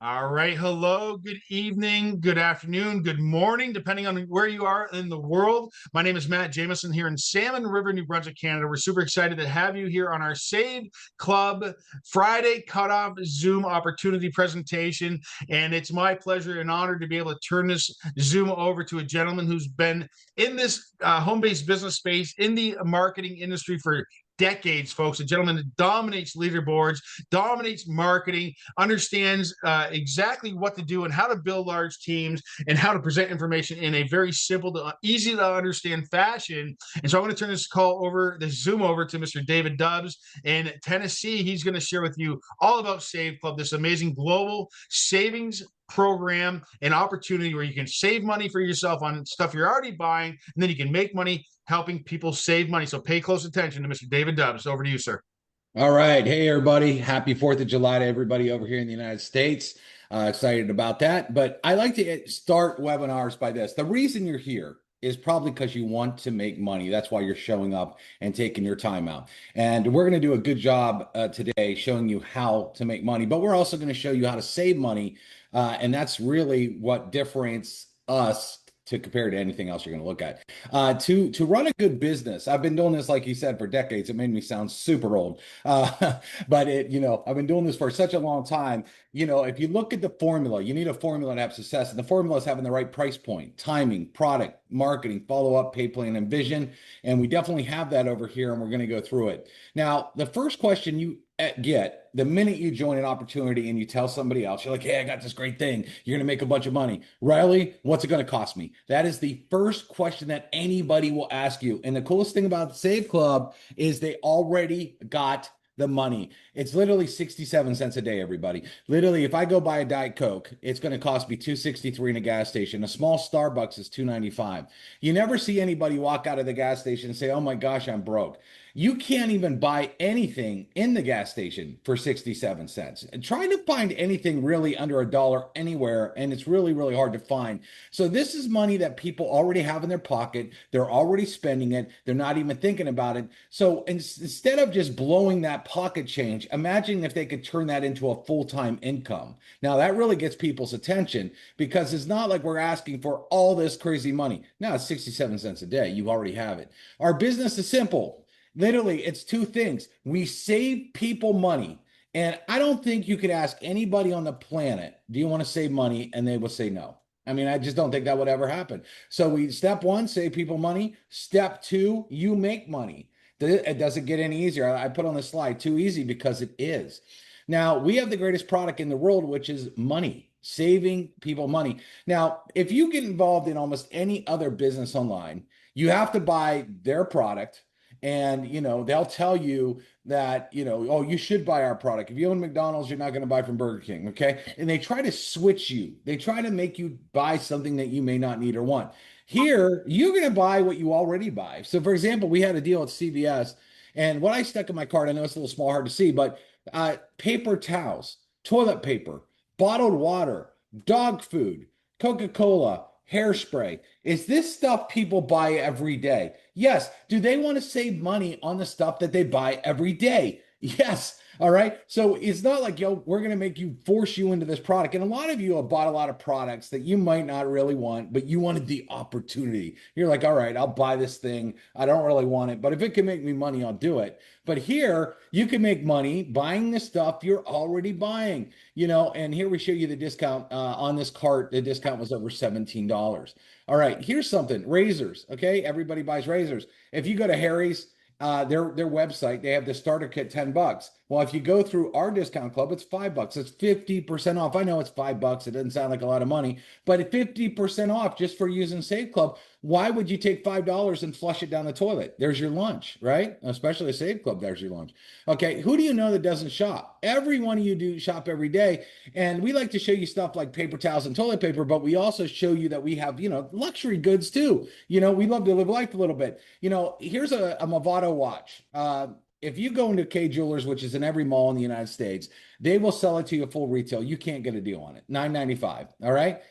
All right. Hello, good evening, good afternoon, good morning, depending on where you are in the world. My name is Matt Jameson here in Salmon River, New Brunswick, Canada. We're super excited to have you here on our Save Club Friday cutoff Zoom opportunity presentation. And it's my pleasure and honor to be able to turn this Zoom over to a gentleman who's been in this home-based business space in the marketing industry for decades, folks. A gentleman that dominates leaderboards, dominates marketing, understands exactly what to do and how to build large teams and how to present information in a very simple, easy to understand fashion. And so I'm going to turn this Zoom over to Mr. David Dubbs in Tennessee. He's going to share with you all about Save Club, this amazing global savings program and opportunity where you can save money for yourself on stuff you're already buying, and then you can make money helping people save money. So pay close attention to Mr. David Dubbs. Over to you, sir. All right. Hey, everybody. Happy 4th of July to everybody over here in the United States. Excited about that. But I like to start webinars by this. The reason you're here is probably because you want to make money. That's why you're showing up and taking your time out. And we're going to do a good job today showing you how to make money, but we're also going to show you how to save money. And that's really what differentiates us to compare to anything else you're going to look at. To run a good business, I've been doing this, like you said, for decades. It made me sound super old, but I've been doing this for such a long time. If you look at the formula, you need a formula to have success, and the formula is having the right price point, timing, product, marketing, follow up, pay plan, and vision. And we definitely have that over here, and we're going to go through it. Now, the first question you get the minute you join an opportunity and you tell somebody else, you're like, hey, I got this great thing. You're going to make a bunch of money. Riley, what's it going to cost me? That is the first question that anybody will ask you. And the coolest thing about the Save Club is they already got the money. It's literally 67 cents a day, everybody. Literally, if I go buy a Diet Coke, it's going to cost me 263 in a gas station. A small Starbucks is 295. You never see anybody walk out of the gas station and say, oh my gosh, I'm broke. You can't even buy anything in the gas station for 67 cents. And try to find anything really under a dollar anywhere, and it's really, really hard to find. So this is money that people already have in their pocket. They're already spending it. They're not even thinking about it. So instead of just blowing that pocket change, imagine if they could turn that into a full-time income. Now that really gets people's attention because it's not like we're asking for all this crazy money. No, it's 67 cents a day. You already have it. Our business is simple. Literally, it's two things. We save people money. And I don't think you could ask anybody on the planet, do you want to save money? And they will say no. I mean, I just don't think that would ever happen. So step one, save people money. Step two, you make money. It doesn't get any easier. I put on the slide too easy because it is. Now, we have the greatest product in the world, which is money, saving people money. Now, if you get involved in almost any other business online, you have to buy their product. And they'll tell you that oh, you should buy our product. If you own McDonald's, you're not going to buy from Burger King. Okay. And they try to switch you. They try to make you buy something that you may not need or want. Here you're going to buy what you already buy. So for example, we had a deal at CVS, and what I stuck in my cart, I know it's a little small, hard to see, but paper towels, toilet paper, bottled water, dog food, Coca-Cola, hairspray. Is this stuff people buy every day? Yes. Do they want to save money on the stuff that they buy every day? Yes. All right. So it's not like, we're going to make you force you into this product. And a lot of you have bought a lot of products that you might not really want, but you wanted the opportunity. You're like, all right, I'll buy this thing. I don't really want it, but if it can make me money, I'll do it. But here you can make money buying the stuff you're already buying, and here we show you the discount on this cart. The discount was over $17. All right, here's something. Razors. Okay, everybody buys razors. If you go to Harry's, their website, they have the starter kit, $10. Well, if you go through our discount club, it's $5. It's 50% off. I know it's $5. It doesn't sound like a lot of money, but 50% off just for using Save Club. Why would you take $5 and flush it down the toilet? There's your lunch, right? Especially a Save Club, there's your lunch. Okay, who do you know that doesn't shop? Every one of you do shop every day. And we like to show you stuff like paper towels and toilet paper, but we also show you that we have, luxury goods too. We love to live life a little bit. Here's a Movado watch. If you go into K Jewelers, which is in every mall in the United States, they will sell it to you full retail. You can't get a deal on it. $9.95. All right.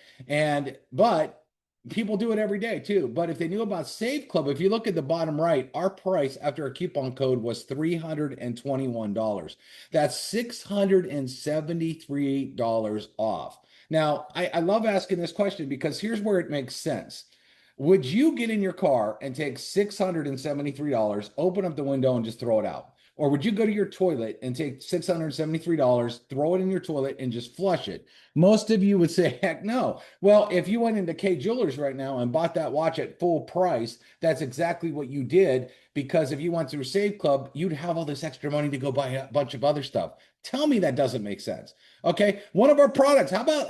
But People do it every day too. But if they knew about Save Club, if you look at the bottom right, our price after a coupon code was $321. That's $673 off. Now, I love asking this question because here's where it makes sense. Would you get in your car and take $673, open up the window, and just throw it out? Or would you go to your toilet and take $673, throw it in your toilet, and just flush it? Most of you would say, heck no. Well, if you went into K Jewelers right now and bought that watch at full price, that's exactly what you did. Because if you went through Save Club, you'd have all this extra money to go buy a bunch of other stuff. Tell me that doesn't make sense. Okay, one of our products. How about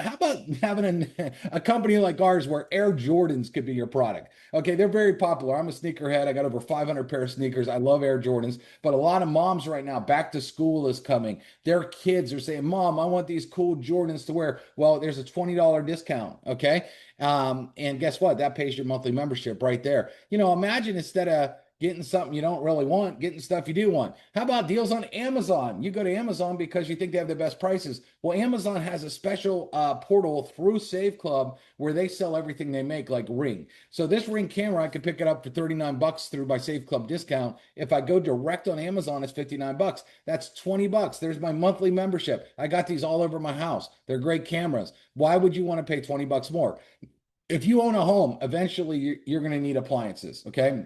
having a company like ours where Air Jordans could be your product? Okay, they're very popular. I'm a sneakerhead. I got over 500 pair of sneakers. I love Air Jordans, but a lot of moms right now, back to school is coming. Their kids are saying, "Mom, I want these cool Jordans to wear." Well, there's a $20 discount. Okay, and guess what? That pays your monthly membership right there. Imagine instead of getting something you don't really want, getting stuff you do want. How about deals on Amazon? You go to Amazon because you think they have the best prices. Well, Amazon has a special portal through Save Club where they sell everything they make, like Ring. So this Ring camera, I could pick it up for $39 through my Save Club discount. If I go direct on Amazon, it's $59. That's $20. There's my monthly membership. I got these all over my house. They're great cameras. Why would you want to pay $20 more? If you own a home, eventually you're going to need appliances, okay?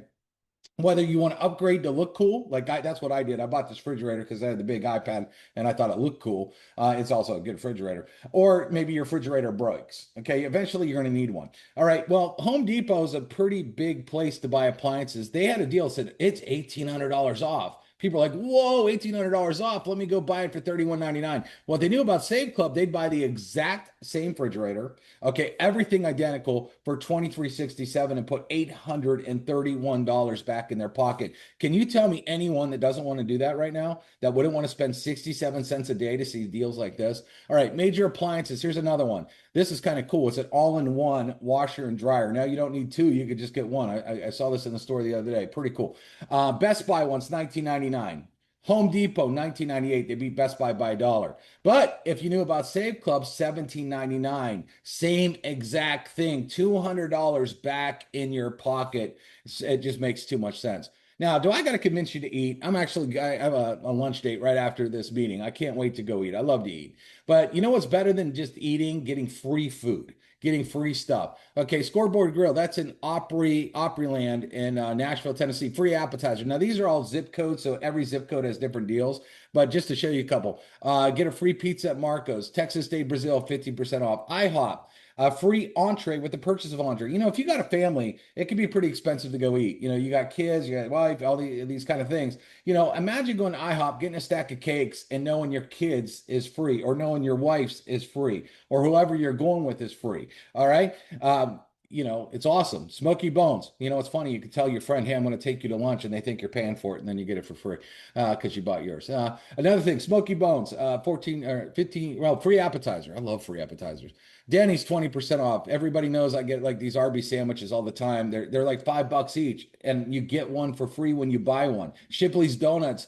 Whether you want to upgrade to look cool, that's what I did. I bought this refrigerator because I had the big iPad and I thought it looked cool. It's also a good refrigerator. Or maybe your refrigerator breaks. Okay, eventually you're going to need one. All right. Well, Home Depot is a pretty big place to buy appliances. They had a deal that said it's $1,800 off. People are like, whoa, $1,800 off. Let me go buy it for $31.99. Well, if they knew about Save Club, they'd buy the exact same refrigerator. Okay, everything identical for $23.67 and put $831 back in their pocket. Can you tell me anyone that doesn't want to do that right now, that wouldn't want to spend 67 cents a day to see deals like this? All right, major appliances. Here's another one. This is kind of cool. It's an all-in-one washer and dryer. Now you don't need two. You could just get one. I saw this in the store the other day. Pretty cool. Best Buy one's $19.99. Home Depot, $19.98. They beat Best Buy by $1. But if you knew about Save Club, $17.99. Same exact thing. $200 back in your pocket. It just makes too much sense. Now, do I got to convince you to eat? I have a lunch date right after this meeting. I can't wait to go eat. I love to eat. But you know what's better than just eating? Getting free food, getting free stuff. Okay, Scoreboard Grill, that's in Opryland in Nashville, Tennessee. Free appetizer. Now, these are all zip codes, so every zip code has different deals. But just to show you a couple, get a free pizza at Marco's. Texas State Brazil, 50% off. IHOP. A free entree with the purchase of entree. If you got a family, it can be pretty expensive to go eat. You got kids, you got wife, all these kind of things. Imagine going to IHOP, getting a stack of cakes and knowing your kids is free, or knowing your wife's is free, or whoever you're going with is free. All right. It's awesome. Smoky Bones. It's funny. You can tell your friend, hey, I'm going to take you to lunch, and they think you're paying for it, and then you get it for free because you bought yours. Another thing, Smoky Bones, 14 or 15, well, free appetizer. I love free appetizers. Denny's 20% off. Everybody knows I get like these Arby's sandwiches all the time. They're like $5 each, and you get one for free when you buy one. Shipley's Donuts.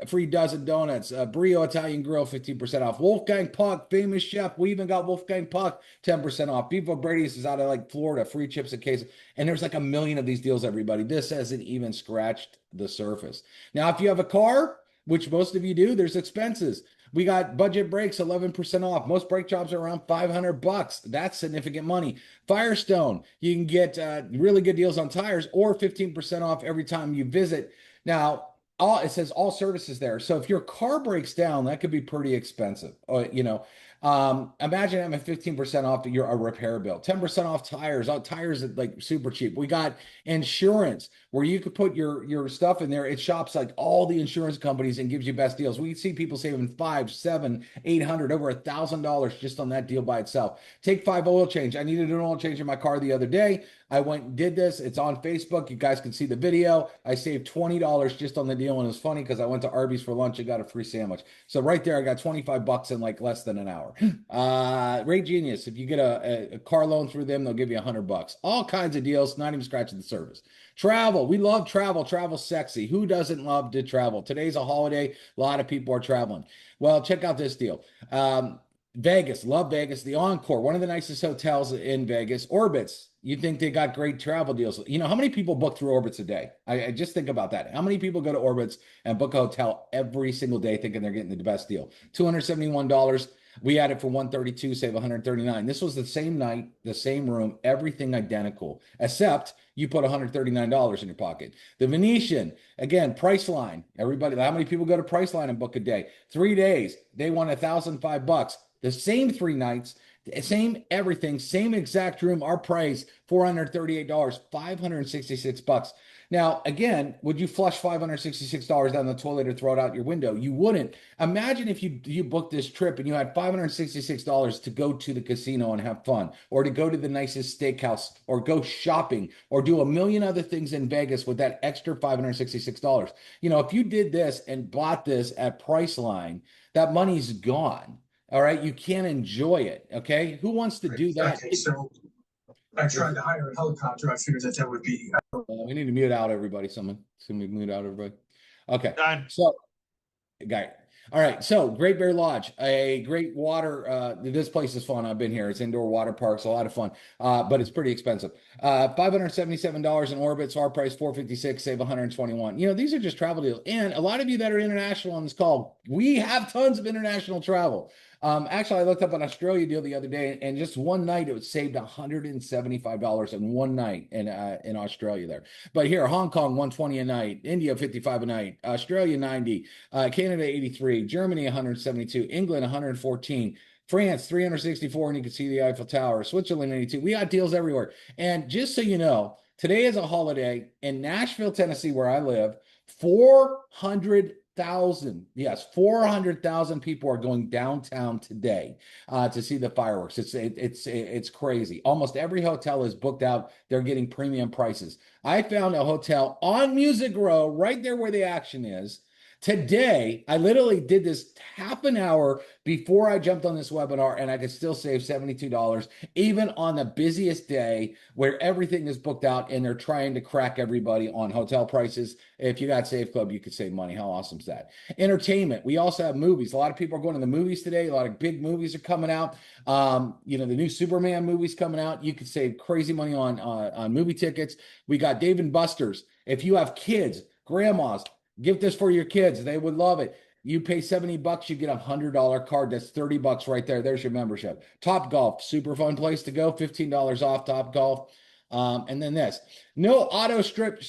Free dozen donuts, Brio Italian Grill, 15% off. Wolfgang Puck, famous chef. We even got Wolfgang Puck, 10% off. Beef O'Brady's is out of like Florida, free chips and queso. And there's like a million of these deals, everybody. This hasn't even scratched the surface. Now, if you have a car, which most of you do, there's expenses. We got budget brakes, 11% off. Most brake jobs are around $500. That's significant money. Firestone, you can get really good deals on tires, or 15% off every time you visit. Now, it says all services there. So if your car breaks down, that could be pretty expensive. Imagine having 15% off a repair bill, 10% off tires. Tires are like super cheap. We got insurance where you could put your stuff in there. It shops like all the insurance companies and gives you best deals. We see people saving $500, $700, $800, over $1,000 just on that deal by itself. Take 5 oil change. I needed an oil change in my car the other day. I went and did this. It's on Facebook. You guys can see the video. I saved $20 just on the deal, and it was funny because I went to Arby's for lunch and got a free sandwich. So right there, I got $25 in like less than an hour. Rate Genius. If you get a car loan through them, they'll give you $100. All kinds of deals, not even scratching the surface. Travel. We love travel. Travel's sexy. Who doesn't love to travel? Today's a holiday. A lot of people are traveling. Well, check out this deal. Vegas, love Vegas. The Encore, one of the nicest hotels in Vegas. Orbitz, you think they got great travel deals. You know, how many people book through Orbitz a day? I just think about that. How many people go to Orbitz and book a hotel every single day thinking they're getting the best deal? $271. We had it for 132, save 139. This was the same night, the same room, everything identical, except you put $139 in your pocket. The Venetian, again, Priceline. Everybody, how many people go to Priceline and book a day? 3 days, they want $1,005. The same 3 nights, same everything, same exact room. Our price, $438, $566. Now, again, would you flush $566 down the toilet or throw it out your window? You wouldn't. Imagine if you booked this trip and you had $566 to go to the casino and have fun, or to go to the nicest steakhouse, or go shopping, or do a million other things in Vegas with that extra $566. You know, if you did this and bought this at Priceline, that money's gone. All right, you can't enjoy it. Okay, who wants to do that? Okay, so I tried to hire a helicopter. I figured that would be. We need to mute out everybody. Someone mute out everybody. Okay, Done. so guy. All right, so Great Bear Lodge, a great water. This place is fun. I've been here. It's indoor water parks, a lot of fun, but it's pretty expensive. $577 in Orbitz. Our price $456, save 121. You know, these are just travel deals, and a lot of you that are international on this call, we have tons of international travel. Actually, I looked up an Australia deal the other day, and just one night it was saved $175 in one night in Australia there. But here, Hong Kong 120 a night, India 55 a night, Australia 90, Canada 83, Germany 172, England 114. France 364, and you can see the Eiffel Tower. Switzerland 82. We got deals everywhere. And just so you know, today is a holiday in Nashville, Tennessee, where I live. 400,000, yes, 400,000 people are going downtown today to see the fireworks. It's crazy. Almost every hotel is booked out. They're getting premium prices. I found a hotel on Music Row, right there where the action is. Today, I literally did this half an hour before I jumped on this webinar, and I could still save $72, even on the busiest day where everything is booked out and they're trying to crack everybody on hotel prices. If you got Save Club, you could save money. How awesome is that? Entertainment. We also have movies. A lot of people are going to the movies today. A lot of big movies are coming out. You know, the new Superman movie's coming out. You could save crazy money on movie tickets. We got Dave and Buster's. If you have kids, grandmas, gift this for your kids. They would love it. You pay $70, you get a $100 card. That's $30 right there. There's your membership. Top Golf, super fun place to go. $15 off Top Golf. And then this, no auto ship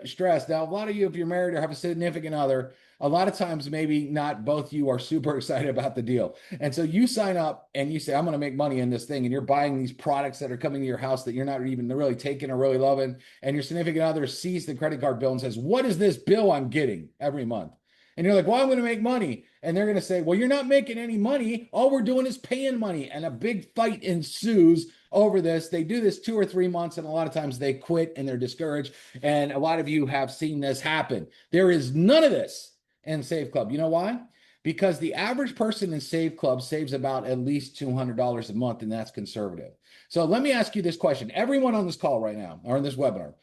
stress. Now, a lot of you, if you're married or have a significant other, a lot of times maybe not both you are super excited about the deal. And so you sign up and you say, I'm going to make money in this thing. And you're buying these products that are coming to your house that you're not even really taking or really loving. And your significant other sees the credit card bill and says, what is this bill I'm getting every month? And you're like, well, I'm going to make money. And they're going to say, well, you're not making any money. All we're doing is paying money. And a big fight ensues over this. They do this 2 or 3 months, and a lot of times they quit and they're discouraged. And a lot of you have seen this happen. There is none of this in Save Club. You know why? Because the average person in Save Club saves about at least $200 a month, and that's conservative. So let me ask you this question. Everyone on this call right now, or in this webinar,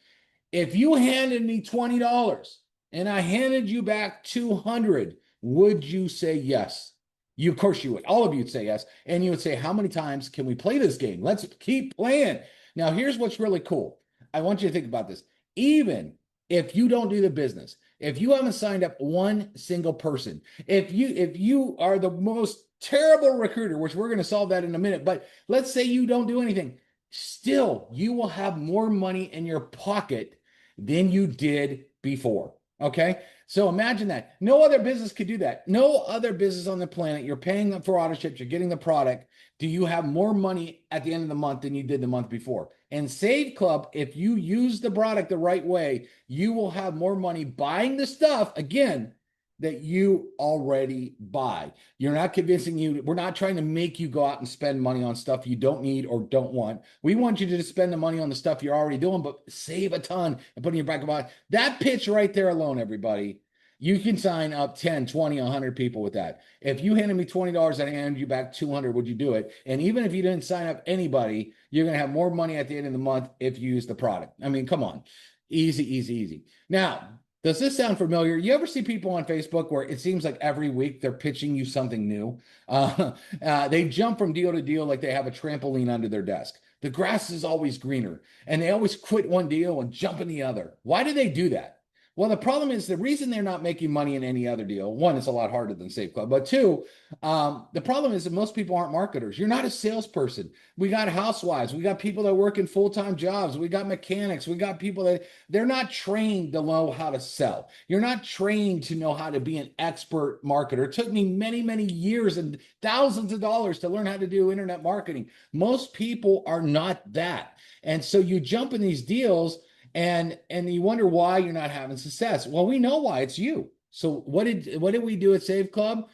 if you handed me $20 and I handed you back 200, would you say yes? Of course you would. All of you would say yes. And you would say, how many times can we play this game? Let's keep playing. Now, here's what's really cool. I want you to think about this. Even if you don't do the business, if you haven't signed up one single person, if you are the most terrible recruiter, which we're going to solve that in a minute, but let's say you don't do anything, still you will have more money in your pocket than you did before. Okay. So imagine that. No other business could do that. No other business on the planet. You're paying for auto ships. You're getting the product. Do you have more money at the end of the month than you did the month before? And Save Club, if you use the product the right way, you will have more money buying the stuff, again, that you already buy. You're not convincing you. We're not trying to make you go out and spend money on stuff you don't need or don't want. We want you to just spend the money on the stuff you're already doing, but save a ton and put in your back pocket. That pitch right there alone, everybody, you can sign up 10, 20, 100 people with that. If you handed me $20 and I handed you back 200, would you do it? And even if you didn't sign up anybody, you're going to have more money at the end of the month if you use the product. I mean, come on. Easy, easy, easy. Now, Does this sound familiar? You ever see people on Facebook where it seems like every week they're pitching you something new? They jump from deal to deal like they have a trampoline under their desk. The grass is always greener, and they always quit one deal and jump in the other. Why do they do that? Well, the problem is the reason they're not making money in any other deal. One, it's a lot harder than Safe Club, but two, the problem is that most people aren't marketers. You're not a salesperson. We got housewives, we got people that work in full-time jobs, we got mechanics, we got people that they're not trained to know how to sell. You're not trained to know how to be an expert marketer. It took me many, many years and thousands of dollars to learn how to do internet marketing. Most people are not that. And so you jump in these deals and you wonder why you're not having success. Well, we know why. It's you. So what did we do at Save Club?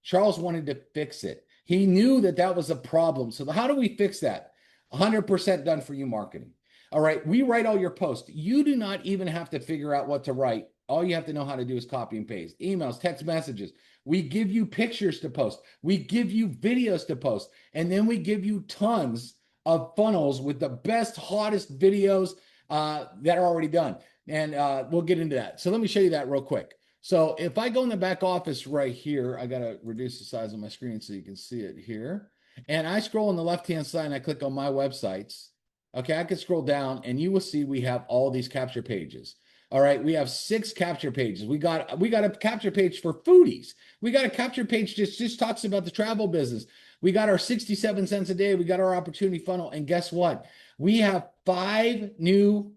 Charles wanted to fix it. He knew that that was a problem. So how do we fix that? 100% done for you marketing. All right, we write all your posts. You do not even have to figure out what to write. All you have to know how to do is copy and paste. Emails, text messages. We give you pictures to post. We give you videos to post. And then we give you tons of funnels with the best, hottest videos that are already done. And we'll get into that. So let me show you that real quick. So if I go in the back office right here, I got to reduce the size of my screen so you can see it here. And I scroll on the left-hand side and I click on my websites. Okay, I can scroll down and you will see we have all these capture pages. All right, we have 6 capture pages. We got a capture page for foodies. We got a capture page just talks about the travel business. We got our 67 cents a day. We got our opportunity funnel. And guess what? We have 5 new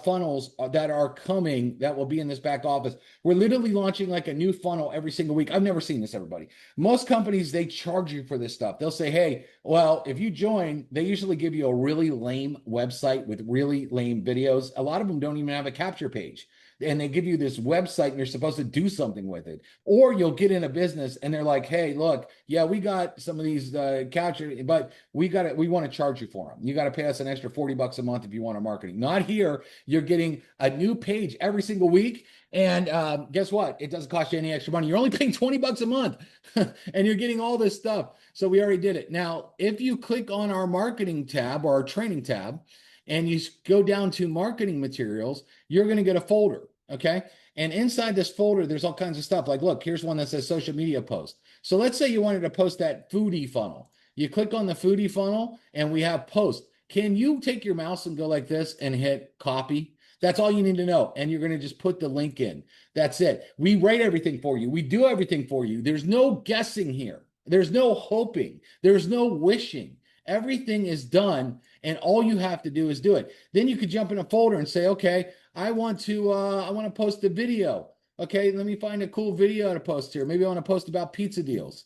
funnels that are coming that will be in this back office. We're literally launching like a new funnel every single week. I've never seen this, everybody. Most companies, they charge you for this stuff. They'll say, hey, well, if you join, they usually give you a really lame website with really lame videos. A lot of them don't even have a capture page. And they give you this website and you're supposed to do something with it. Or you'll get in a business and they're like, hey, look, yeah, we got some of these capture, but we want to charge you for them. You got to pay us an extra $40 a month if you want our marketing. Not here. You're getting a new page every single week. And guess what? It doesn't cost you any extra money. You're only paying $20 a month and you're getting all this stuff. So we already did it. Now, if you click on our marketing tab or our training tab, and you go down to marketing materials, you're going to get a folder, okay? And inside this folder, there's all kinds of stuff. Like, look, here's one that says social media post. So let's say you wanted to post that foodie funnel. You click on the foodie funnel, and we have post. Can you take your mouse and go like this and hit copy? That's all you need to know. And you're going to just put the link in. That's it. We write everything for you. We do everything for you. There's no guessing here. There's no hoping. There's no wishing. Everything is done, and all you have to do is do it. Then you could jump in a folder and say, okay, I want to post a video. Okay, let me find a cool video to post here. Maybe I want to post about pizza deals.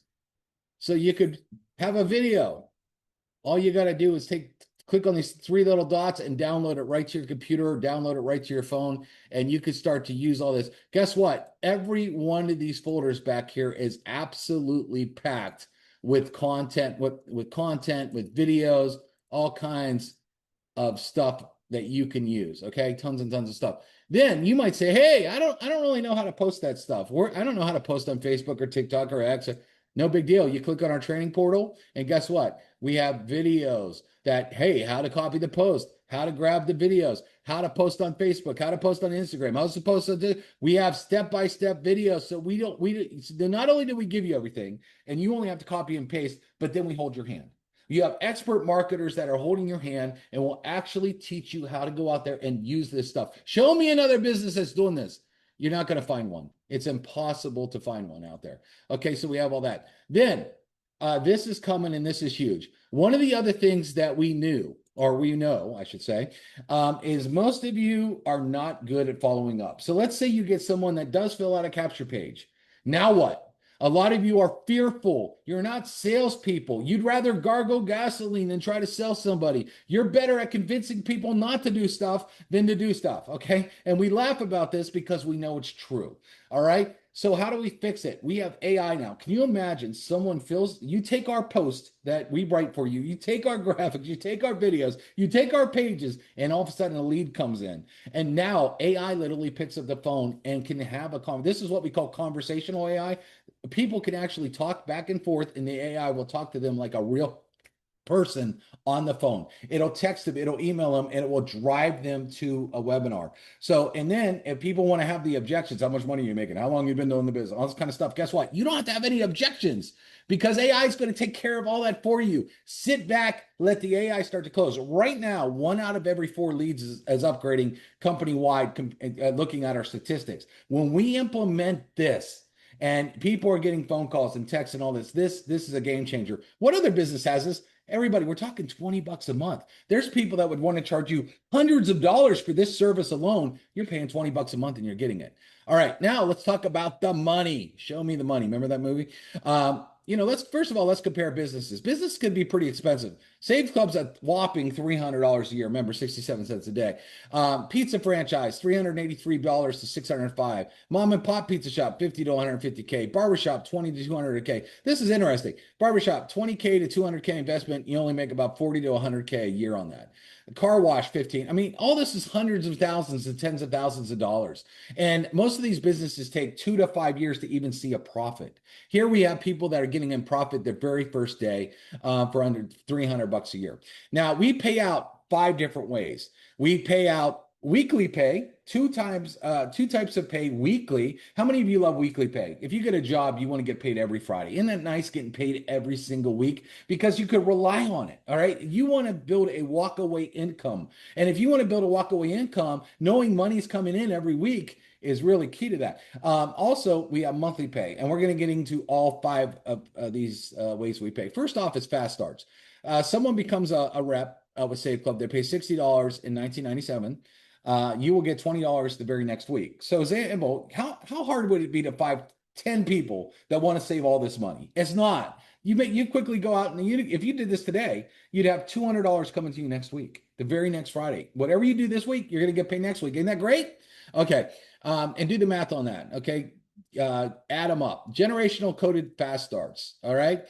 So you could have a video. All you got to do is click on these 3 little dots and download it right to your computer or download it right to your phone, and you could start to use all this. Guess what? Every one of these folders back here is absolutely packed with content, with content, with videos, all kinds of stuff that you can use. Okay, tons and tons of stuff. Then you might say, hey, I don't really know how to post that stuff. I don't know how to post on Facebook or TikTok or X. No big deal. You click on our training portal, and guess what? We have videos that, hey, how to copy the post, how to grab the videos, how to post on Facebook, how to post on Instagram, how to post on this. We have step-by-step videos. So not only do we give you everything, and you only have to copy and paste, but then we hold your hand. You have expert marketers that are holding your hand and will actually teach you how to go out there and use this stuff. Show me another business that's doing this. You're not going to find one. It's impossible to find one out there. Okay, so we have all that. Then this is coming, and this is huge. One of the other things that we knew, or we know, I should say, is most of you are not good at following up. So let's say you get someone that does fill out a capture page. Now what? A lot of you are fearful. You're not salespeople. You'd rather gargle gasoline than try to sell somebody. You're better at convincing people not to do stuff than to do stuff, okay? And we laugh about this because we know it's true, all right? So how do we fix it? We have AI now. Can you imagine you take our post that we write for you, you take our graphics, you take our videos, you take our pages, and all of a sudden a lead comes in. And now AI literally picks up the phone and can have this is what we call conversational AI. People can actually talk back and forth, and the AI will talk to them like a real person on the phone. It'll text them, it'll email them, and it will drive them to a webinar. So, and then if people want to have the objections, how much money are you making? How long you been doing the business? All this kind of stuff. Guess what? You don't have to have any objections because AI is going to take care of all that for you. Sit back, let the AI start to close. Right now, 1 out of every 4 leads is upgrading company-wide, looking at our statistics. When we implement this, and people are getting phone calls and texts and all this is a game changer. What other business has this? Everybody, we're talking $20 a month. There's people that would want to charge you hundreds of dollars for this service alone. You're paying $20 a month and you're getting it. All right, now let's talk about the money. Show me the money. Remember that movie? First of all, let's compare businesses. Business could be pretty expensive. Save Club's a whopping $300 a year. Remember, 67 cents a day. Pizza franchise, $383 to $605. Mom and pop pizza shop, $50 to $150K. Barbershop, $20 to $200K. This is interesting. Barbershop, $20K to $200K investment. You only make about $40 to $100K a year on that. Car wash, 15. I mean, all this is hundreds of thousands and tens of thousands of dollars. And most of these businesses take 2 to 5 years to even see a profit. Here we have people that are getting in profit their very first day for under $300 a year. Now, we pay out 5 different ways. We pay out weekly pay, two types of pay weekly. How many of you love weekly pay? If you get a job, you want to get paid every Friday. Isn't that nice getting paid every single week? Because you could rely on it, all right? You want to build a walkaway income. And if you want to build a walkaway income, knowing money's coming in every week is really key to that. Also, we have monthly pay, and we're going to get into all 5 of these ways we pay. First off, is fast starts. Someone becomes a rep with Save Club. They pay $60 in 1997. You will get $20 the very next week. So, example, how hard would it be to find 10 people that want to save all this money? It's not. You quickly go out and if you did this today, you'd have $200 coming to you next week, the very next Friday. Whatever you do this week, you're going to get paid next week. Isn't that great? Okay. And do the math on that. Okay. Add them up. Generational coded fast starts. All right.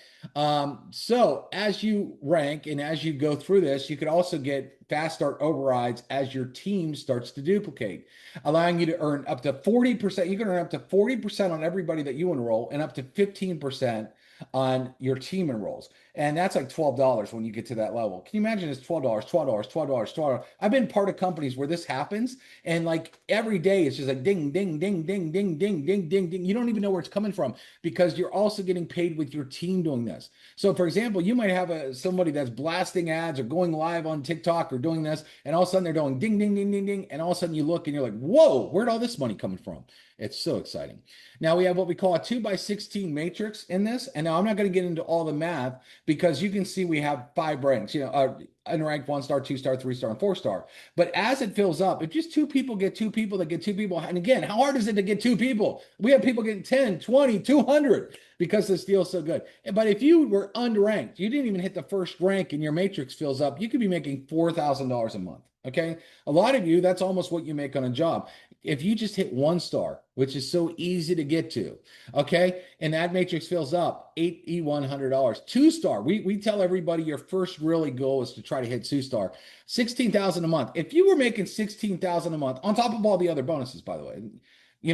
So as you rank and as you go through this, you could also get fast start overrides as your team starts to duplicate, allowing you to earn up to 40%. You can earn up to 40% on everybody that you enroll and up to 15% on your team enrolls. And that's like $12 when you get to that level. Can you imagine it's $12, $12, $12, $12? I've been part of companies where this happens. And like every day it's just like ding, ding, ding, ding, ding, ding, ding, ding, ding. You don't even know where it's coming from because you're also getting paid with your team doing this. So for example, you might have somebody that's blasting ads or going live on TikTok or doing this. And all of a sudden they're doing ding, ding, ding, ding, ding. And all of a sudden you look and you're like, whoa, where'd all this money coming from? It's so exciting. Now we have what we call a 2x16 matrix in this. And now I'm not going to get into all the math because you can see we have 5 ranks, unranked 1-star, 2-star, 3-star, and 4-star. But as it fills up, if just 2 people get 2 people that get 2 people, and again, how hard is it to get 2 people? We have people getting 10, 20, 200 because this deal is so good. But if you were unranked, you didn't even hit the first rank and your matrix fills up, you could be making $4,000 a month. Okay. A lot of you, that's almost what you make on a job. If you just hit 1-star, which is so easy to get to, okay, and that matrix fills up, $8,100. 2-star, we tell everybody your first really goal is to try to hit 2-star, $16,000 a month. If you were making $16,000 a month, on top of all the other bonuses, by the way,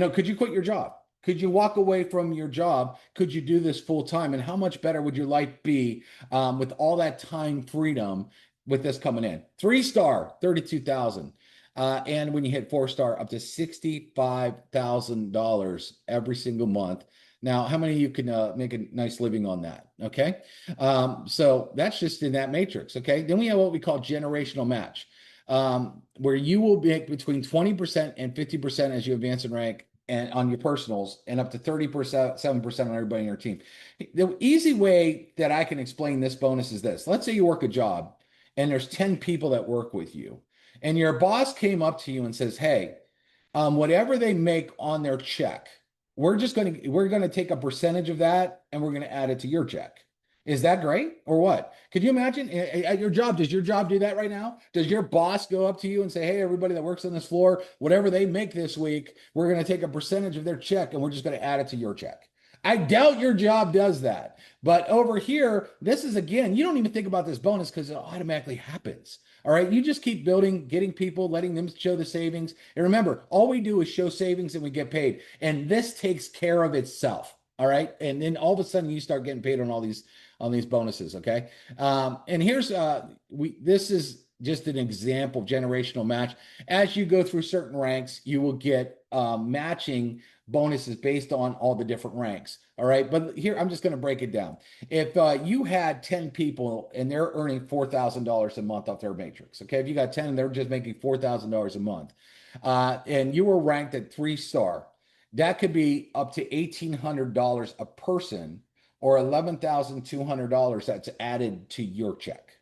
could you quit your job? Could you walk away from your job? Could you do this full time? And how much better would your life be with all that time freedom with this coming in? 3-star, $32,000. And when you hit 4-star, up to $65,000 every single month. Now, how many of you can make a nice living on that? Okay. So that's just in that matrix. Okay. Then we have what we call generational match, where you will make between 20% and 50% as you advance in rank and on your personals, and up to 30%, 7% on everybody in your team. The easy way that I can explain this bonus is this. Let's say you work a job and there's 10 people that work with you. And your boss came up to you and says, hey, whatever they make on their check, we're going to take a percentage of that and we're going to add it to your check. Is that great or what? Could you imagine at your job? Does your job do that right now? Does your boss go up to you and say, hey, everybody that works on this floor, whatever they make this week, we're going to take a percentage of their check and we're just going to add it to your check? I doubt your job does that. But over here, this is, again, you don't even think about this bonus because it automatically happens. All right. You just keep building, getting people, letting them show the savings. And remember, all we do is show savings and we get paid. And this takes care of itself. All right. And then all of a sudden you start getting paid on these bonuses. Okay. And here's this is just an example of generational match. As you go through certain ranks, you will get matching bonuses based on all the different ranks. All right. But here, I'm just going to break it down. If you had 10 people and they're earning $4,000 a month off their matrix, okay, if you got 10 and they're just making $4,000 a month, and you were ranked at 3-star, that could be up to $1,800 a person or $11,200 that's added to your check.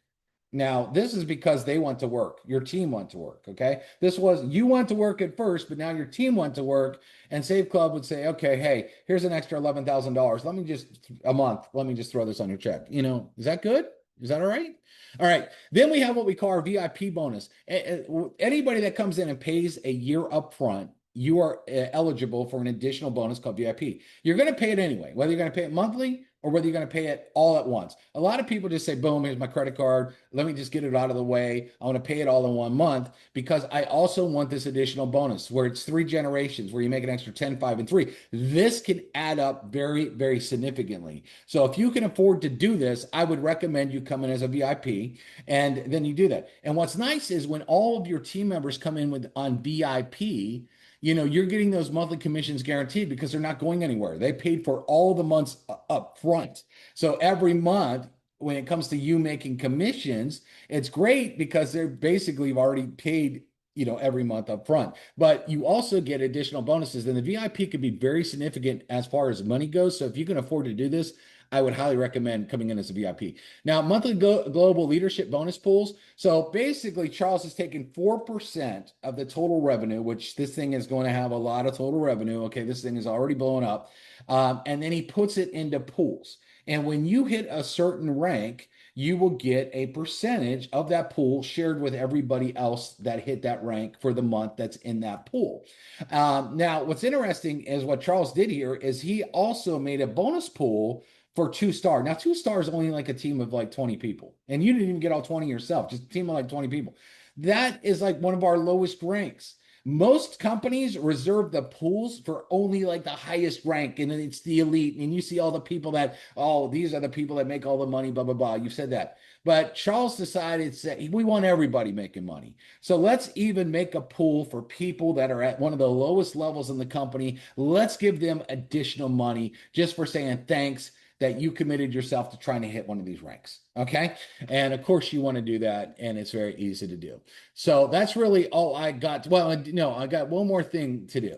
Now, this is because they went to work. Your team went to work. Okay. This was you went to work at first, but now your team went to work, and Save Club would say, okay, hey, here's an extra $11,000. Let me just a month. Let me just throw this on your check. Is that good? Is that all right? All right. Then we have what we call our VIP bonus. Anybody that comes in and pays a year up front, you are eligible for an additional bonus called VIP. You're going to pay it anyway, whether you're going to pay it monthly or whether you're going to pay it all at once. A lot of people just say, boom, here's my credit card. Let me just get it out of the way. I want to pay it all in 1 month because I also want this additional bonus where it's 3 generations, where you make an extra 10, 5, and 3. This can add up very, very significantly. So if you can afford to do this, I would recommend you come in as a VIP, and then you do that. And what's nice is when all of your team members come in on VIP, you're getting those monthly commissions guaranteed because they're not going anywhere. They paid for all the months up front. So every month, when it comes to you making commissions, it's great because they're basically already paid, every month up front. But you also get additional bonuses. And the VIP could be very significant as far as money goes. So if you can afford to do this, I would highly recommend coming in as a VIP. Now, monthly global leadership bonus pools. So basically, Charles is taking 4% of the total revenue, which this thing is going to have a lot of total revenue. Okay, this thing is already blowing up. And then he puts it into pools. And when you hit a certain rank, you will get a percentage of that pool shared with everybody else that hit that rank for the month that's in that pool. Now, what's interesting is what Charles did here is he also made a bonus pool for 2-star. Now, 2-star is only like a team of like 20 people. And you didn't even get all 20 yourself, just a team of like 20 people. That is like one of our lowest ranks. Most companies reserve the pools for only like the highest rank, and then it's the elite. And you see all the people that, oh, these are the people that make all the money, blah, blah, blah. You said that. But Charles decided we want everybody making money. So let's even make a pool for people that are at one of the lowest levels in the company. Let's give them additional money just for saying thanks that you committed yourself to trying to hit one of these ranks. Okay. And of course you want to do that. And it's very easy to do. So that's really all I got. Well, no, I got one more thing to do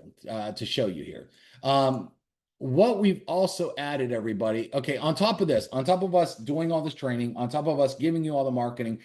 to show you here. What we've also added, everybody. Okay. On top of this, on top of us doing all this training, on top of us giving you all the marketing,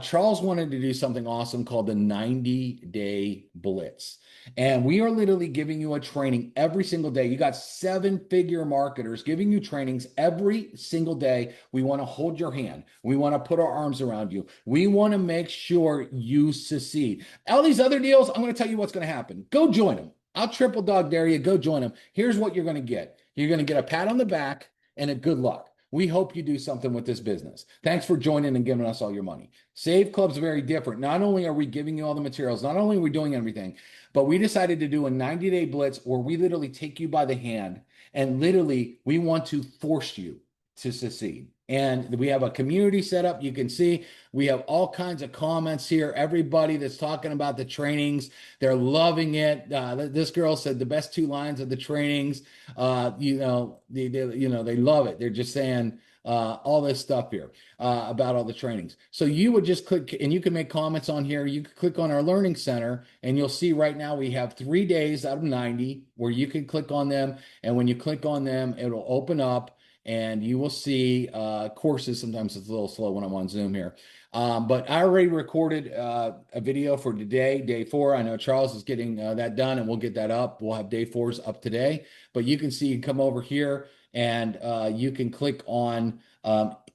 Charles wanted to do something awesome called the 90-day blitz. And we are literally giving you a training every single day. You got 7-figure marketers giving you trainings every single day. We want to hold your hand. We want to put our arms around you. We want to make sure you succeed. All these other deals, I'm going to tell you what's going to happen. Go join them. I'll triple dog dare you. Go join them. Here's what you're going to get. You're going to get a pat on the back and a good luck. We hope you do something with this business. Thanks for joining and giving us all your money. Save Club's very different. Not only are we giving you all the materials, not only are we doing everything, but we decided to do a 90-day blitz where we literally take you by the hand and literally we want to force you to succeed. And we have a community set up. You can see we have all kinds of comments here. Everybody that's talking about the trainings, they're loving it. This girl said the best 2 lines of the trainings. They love it. They're just saying all this stuff here about all the trainings. So you would just click, and you can make comments on here. You can click on our learning center, and you'll see right now we have 3 days out of 90 where you can click on them. And when you click on them, it'll open up. And you will see courses. Sometimes it's a little slow when I'm on Zoom here. But I already recorded a video for today, day 4. I know Charles is getting that done, and we'll get that up. We'll have day 4s up today. But you can see, you come over here, and you can click on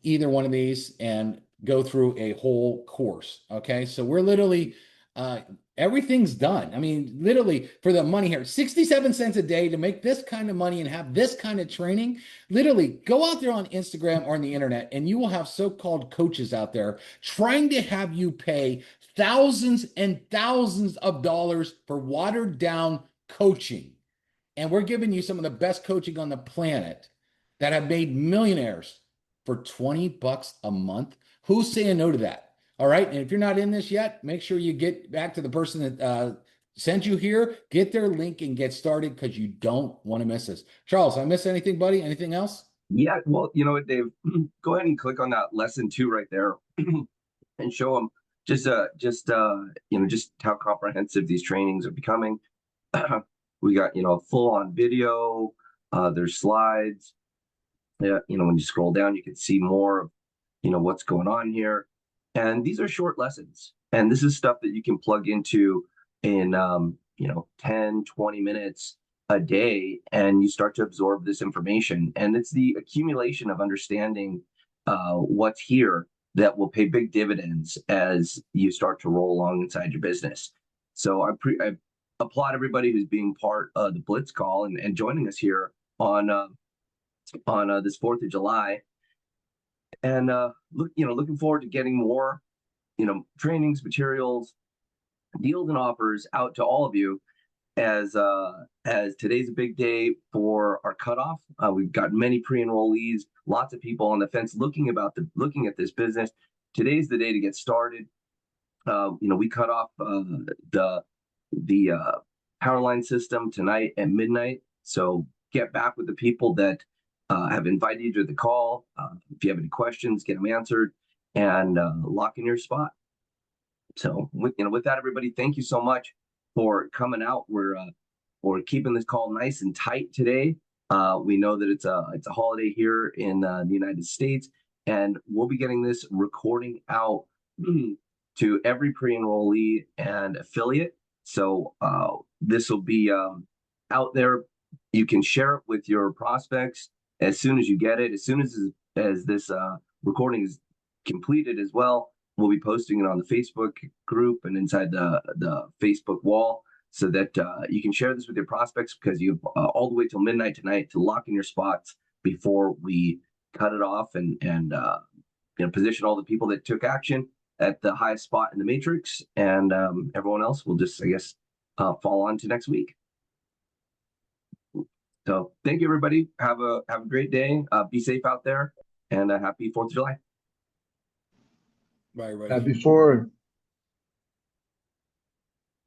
either one of these and go through a whole course. Okay, so we're literally everything's done. I mean, literally for the money here, 67 cents a day to make this kind of money and have this kind of training. Literally go out there on Instagram or on the internet, and you will have so-called coaches out there trying to have you pay thousands and thousands of dollars for watered down coaching. And we're giving you some of the best coaching on the planet that have made millionaires for 20 bucks a month. Who's saying no to that? All right. And if you're not in this yet, make sure you get back to the person that sent you here, get their link and get started because you don't want to miss this. Charles, I miss anything, buddy? Anything else? Yeah, well, you know what, Dave, go ahead and click on that lesson 2 right there and show them just how comprehensive these trainings are becoming. We got, full on video, there's slides. Yeah, when you scroll down, you can see more of, what's going on here. And these are short lessons. And this is stuff that you can plug into in, 10, 20 minutes a day, and you start to absorb this information. And it's the accumulation of understanding what's here that will pay big dividends as you start to roll along inside your business. So I applaud everybody who's being part of the Blitz call and joining us here on this 4th of July. And looking forward to getting more, trainings, materials, deals, and offers out to all of you as today's a big day for our cutoff. We've got many pre-enrollees, lots of people on the fence looking at this business. Today's the day to get started. We cut off the Powerline system tonight at midnight. So get back with the people that have invited you to the call. If you have any questions, get them answered, and lock in your spot. So with that, everybody, thank you so much for coming out. We're keeping this call nice and tight today. We know that it's a holiday here in the United States, and we'll be getting this recording out to every pre-enrollee and affiliate. So this will be out there. You can share it with your prospects as soon as you get it. As soon as this recording is completed as well, we'll be posting it on the Facebook group and inside the Facebook wall, so that you can share this with your prospects, because you have all the way till midnight tonight to lock in your spots before we cut it off and position all the people that took action at the highest spot in the matrix, and everyone else will just, I guess, fall on to next week. So thank you, everybody. Have a great day. Be safe out there, and happy 4th of July. Bye, everybody. Before